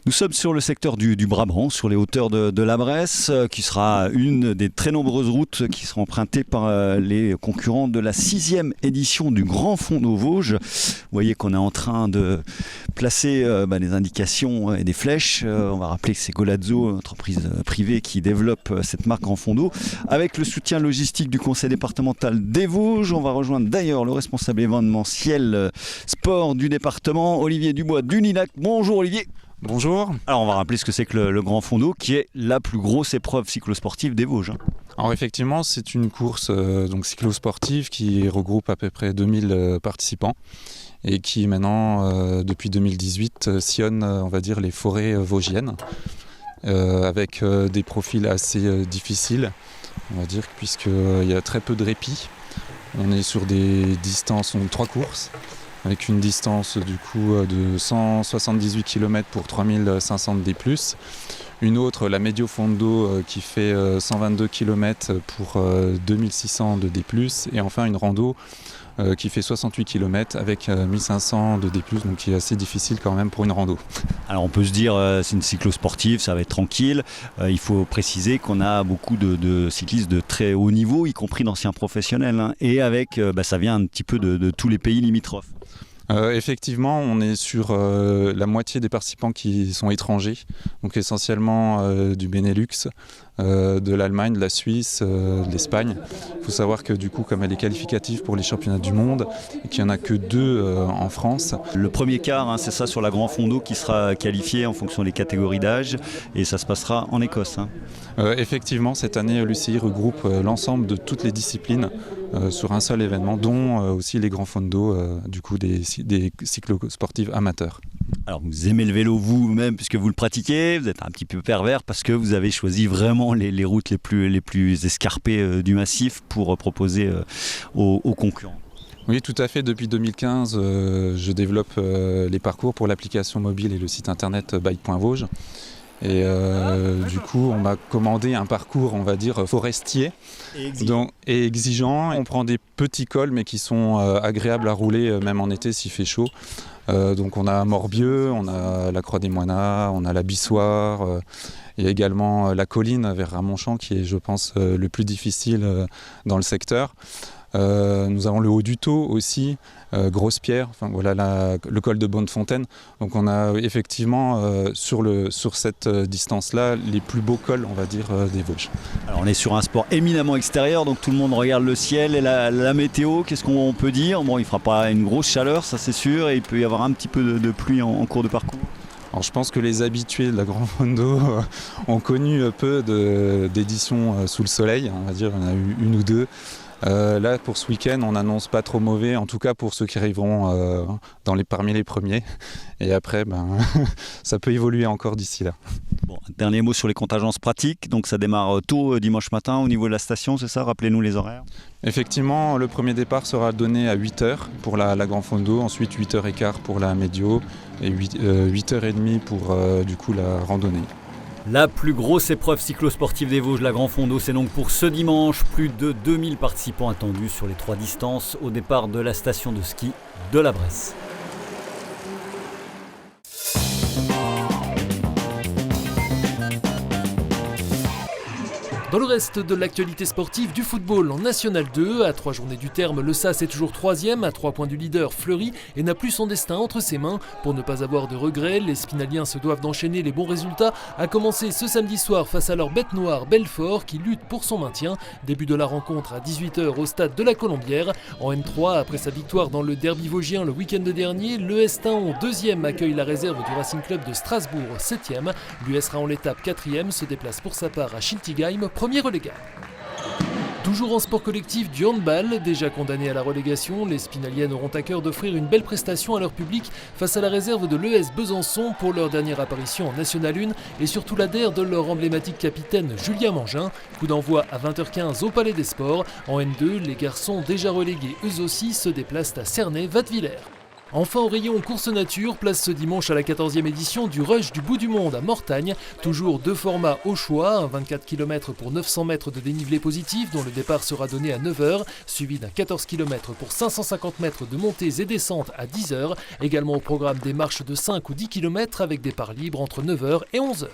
Nous sommes sur le secteur du Brabant, sur les hauteurs de la Bresse, qui sera une des très nombreuses routes qui seront empruntées par les concurrents de la 6e édition du Grand Fondo Vosges. Vous voyez qu'on est en train de placer des indications et des flèches. On va rappeler que c'est Golazzo, entreprise privée qui développe cette marque Grand Fondo, avec le soutien logistique du conseil départemental des Vosges. On va rejoindre d'ailleurs le responsable événementiel sport du département, Olivier Dubois d'Unilac. Bonjour Olivier. Bonjour. Alors on va rappeler ce que c'est que le Grand Fondo, qui est la plus grosse épreuve cyclosportive des Vosges. Alors effectivement, c'est une course cyclosportive qui regroupe à peu près 2000 participants et qui maintenant, depuis 2018, sillonne on va dire, les forêts vosgiennes avec des profils assez difficiles, on va dire, puisqu'il y a très peu de répit. On est sur des distances, 3 courses, avec une distance du coup de 178 km pour 3500 de D+, une autre, la Medio Fondo, qui fait 122 km pour 2600 de D+, et enfin une rando qui fait 68 km avec 1500 de D+, donc qui est assez difficile quand même pour une rando. Alors on peut se dire c'est une cyclosportive, ça va être tranquille. Il faut préciser qu'on a beaucoup de cyclistes de très haut niveau, y compris d'anciens professionnels, et avec ça vient un petit peu de tous les pays limitrophes. Effectivement, on est sur la moitié des participants qui sont étrangers, donc essentiellement du Benelux, de l'Allemagne, de la Suisse, de l'Espagne. Il faut savoir que du coup, comme elle est qualificative pour les championnats du monde, et qu'il n'y en a que 2 en France. Le premier quart, c'est ça, sur la Grand Fondo, qui sera qualifié en fonction des catégories d'âge, et ça se passera en Écosse. Effectivement, cette année, l'UCI regroupe l'ensemble de toutes les disciplines sur un seul événement, dont aussi les Grands Fondos, du coup des cyclosportifs amateurs. Alors vous aimez le vélo vous-même puisque vous le pratiquez, vous êtes un petit peu pervers parce que vous avez choisi vraiment les routes les plus escarpées du massif pour proposer aux concurrents. Oui, tout à fait. Depuis 2015, je développe les parcours pour l'application mobile et le site internet bike.vosges. Et du coup, on m'a commandé un parcours, on va dire, forestier et exigeant. On prend des petits cols, mais qui sont agréables à rouler, même en été s'il fait chaud. Donc on a Morbieux, on a la Croix des Moynats, on a la Bissoire, et également la colline vers Ramonchamp, qui est, je pense, le plus difficile dans le secteur. Nous avons le Haut du Taux aussi, Grosse Pierre, enfin voilà le col de Bonnefontaine. Donc on a effectivement sur cette distance-là les plus beaux cols, on va dire, des Vosges. Alors on est sur un sport éminemment extérieur, donc tout le monde regarde le ciel et la météo. Qu'est-ce qu'on peut dire? Bon, il ne fera pas une grosse chaleur, ça c'est sûr, et il peut y avoir un petit peu de pluie en cours de parcours. Alors je pense que les habitués de la Grand Fondo ont connu peu d'éditions sous le soleil, on va dire, il y en a eu une ou deux. Là pour ce week-end on n'annonce pas trop mauvais, en tout cas pour ceux qui arriveront parmi les premiers, et après ça peut évoluer encore d'ici là. Bon, dernier mot sur les contingences pratiques, donc ça démarre tôt dimanche matin au niveau de la station, c'est ça? Rappelez-nous les horaires. Effectivement, le premier départ sera donné à 8h pour la Grand Fondo, ensuite 8h15 pour la Médio et 8h30 pour du coup la randonnée. La plus grosse épreuve cyclosportive des Vosges, la Grand Fondo, c'est donc pour ce dimanche. Plus de 2000 participants attendus sur les 3 distances au départ de la station de ski de la Bresse. Dans le reste de l'actualité sportive, du football en National 2, à 3 journées du terme, le SAS est toujours 3e, à 3 points du leader Fleury, et n'a plus son destin entre ses mains. Pour ne pas avoir de regrets, les Spinaliens se doivent d'enchaîner les bons résultats, à commencer ce samedi soir face à leur bête noire Belfort, qui lutte pour son maintien. Début de la rencontre à 18h au stade de la Colombière. En N3, après sa victoire dans le derby vosgien le week-end dernier, l'ES Taon 2e accueille la réserve du Racing Club de Strasbourg 7e. L'US Raon l'étape 4e se déplace pour sa part à Schiltigheim, premier relégable. Toujours en sport collectif du handball, déjà condamné à la relégation, les Spinaliennes auront à cœur d'offrir une belle prestation à leur public face à la réserve de l'ES Besançon pour leur dernière apparition en National 1 et surtout l'adhère de leur emblématique capitaine Julien Mangin. Coup d'envoi à 20h15 au Palais des Sports. En N2, les garçons déjà relégués eux aussi se déplacent à Cernay-Wattwiller. Enfin au rayon course nature, place ce dimanche à la 14e édition du Rush du Bout du Monde à Mortagne. Toujours 2 formats au choix, un 24 km pour 900 mètres de dénivelé positif dont le départ sera donné à 9h, suivi d'un 14 km pour 550 mètres de montées et descentes à 10h. Également au programme des marches de 5 ou 10 km avec départ libre entre 9h et 11h.